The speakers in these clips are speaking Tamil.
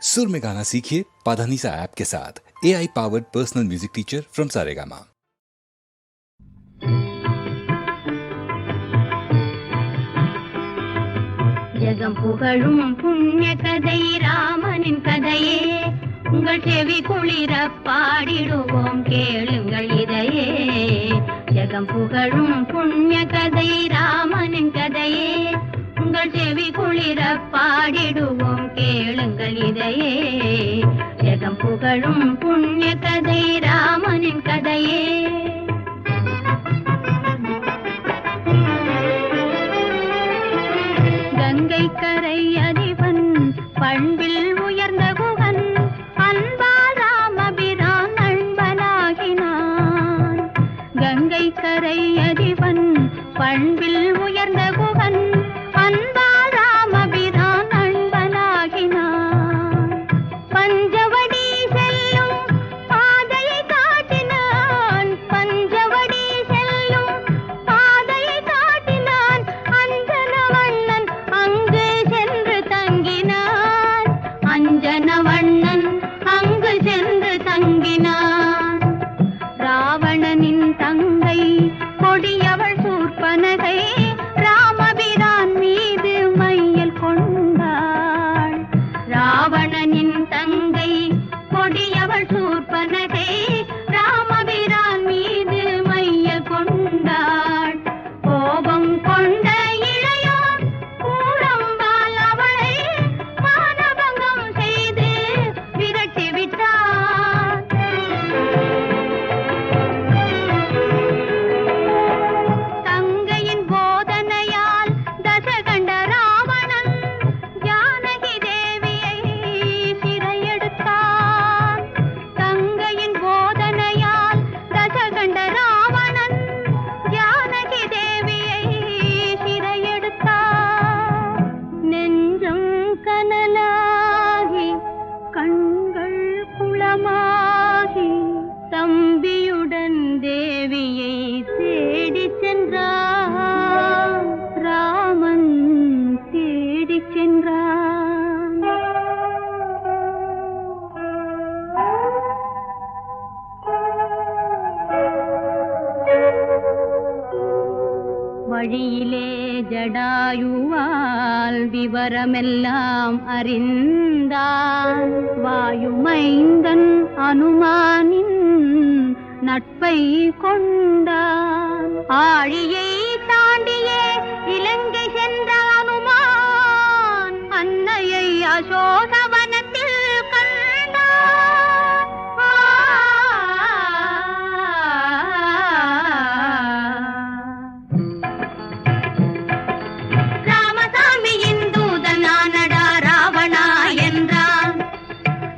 सुर में गाना सीखिए पाधानीसा ऐप के साथ। AI powered personal music teacher from Saregama. ஜகம் புகழும் புண்ணிய கதை ராமனின் கதையே, உங்கள் செவி குளிர பாடிடுவோம் கேளுங்கள் இதையே. ஜகம் புகழும் புண்ணிய கதை ராமனின் கதையே, உங்கள் செவி குளிர பாடிடுவோம் கேளுங்கள் இதையே. ஜகம் புகழும் புண்ணிய கதை ராமனின் கதையே. கங்கை கரை அதிபன் பண்பில் உயர்ந்த குகன், அன்பால் ராமபிரான் அன்பனாகினான். கங்கை கரை அதிபன் பண்பில் உயர்ந்த குகன், அன்பால் ராமபிரான் அன்பனாகினான். பஞ்சவடி செல்லும் பாதையை காட்டினான், பஞ்சவடி செல்லும் பாதையை காட்டினான். அஞ்சனவண்ணன் அங்கு சென்று தங்கினான், அஞ்சனவண்ணன் அங்கு சென்று தங்கினான். ராவணனின் தங்கை கொடியவள் சூர்பனகை, ராமபிரான் மீது மையல் கொண்டாள். ராவணனின் தங்கை கொடியவள் சூர்பனகை, ராமபிரான் மீது மையல் கொண்டாள். கோபம் கொண்ட இளையோன் கூரம்பால் அவளை மானபங்கம் செய்து விரட்டி விட்டான். தங்கையின் போதனையால் தசகண்ட ராவணன் ஜானகி தேவியை சிறையெடுத்தான். தங்கையின் போதனையால் தசகண்ட ராவணன் ஜானகி தேவியை சிறையெடுத்தான். நெஞ்சம் கனலாகி கண்கள் குளமாகி, தம்பியுடன் தேவியை தேடி சென்றான். ராமன் தேடி சென்றான். வழியிலே ஜடாயுவால் விவரமெல்லாம் அறிந்தான். வாயுமைந்தன் அனுமானின் நட்பை கொண்டான். ஆழியை தாண்டியே இலங்கை சென்ற அனுமான், அன்னையை அசோகவனத்தில் கண்டான். ராமசாமியின் தூதனானடா ராவணா என்றான்.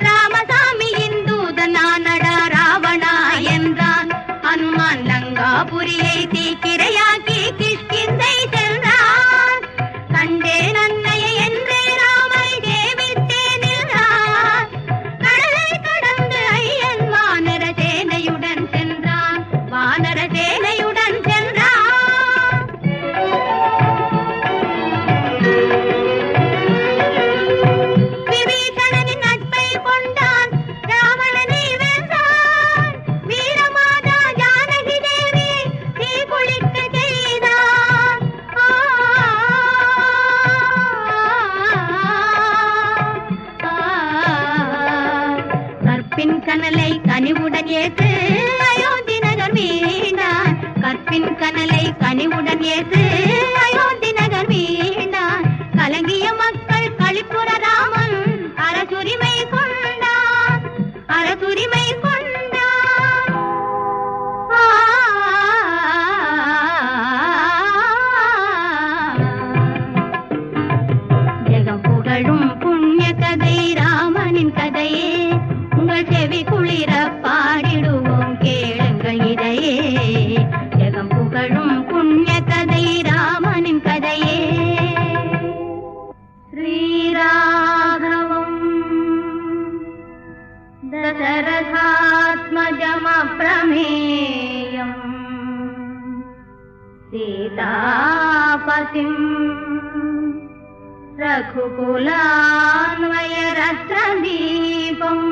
ராமசாமியின் தூதனானடா ராவணா என்றான். அனுமான் லங்காபுரியை தீக்கிரையாக்கி கிஷ்கிந்தை சென்றான். கண்டேன் அன்னையை என்றே ராமரை தேவித்தே நின்றான். கடலை கடந்து ஐயன் வானர சேனையுடன் சென்றான். வானர சேனையுடன் சென்றான். விபீஷணனின் நட்பை கொண்டான். ராவணனை வென்றான். வீரமாதா ஜானகி தேவியை தீக்குளிக்க செய்தான். கற்பின் கனலை கனிவுடன் ஏற்று அயோத்தி நகர் மீண்டான். கற்பின் கனலை கனிவுடன் ஏற்று அயோத்தி நகர் மீண்டான். கலங்கிய மக்கள் களிப்புற ராமன் அரசுரிமை கொண்டான். அரசுரிமை கொண்டான். ஜெகம் புகழும் புண்ணிய கதை ராமனின் கதையே, உங்கள் செவி குளிர பாடிடுவோம் கேளுங்கள் இதையே. ஜெகம் புகழும் புண்ணிய கதை ராமனின் கதையே. ஸ்ரீராகவம் தசரதாத்மஜமப்ரமேயம் சீதாபதிம் रघुकुलान्वयरत्नदीपम्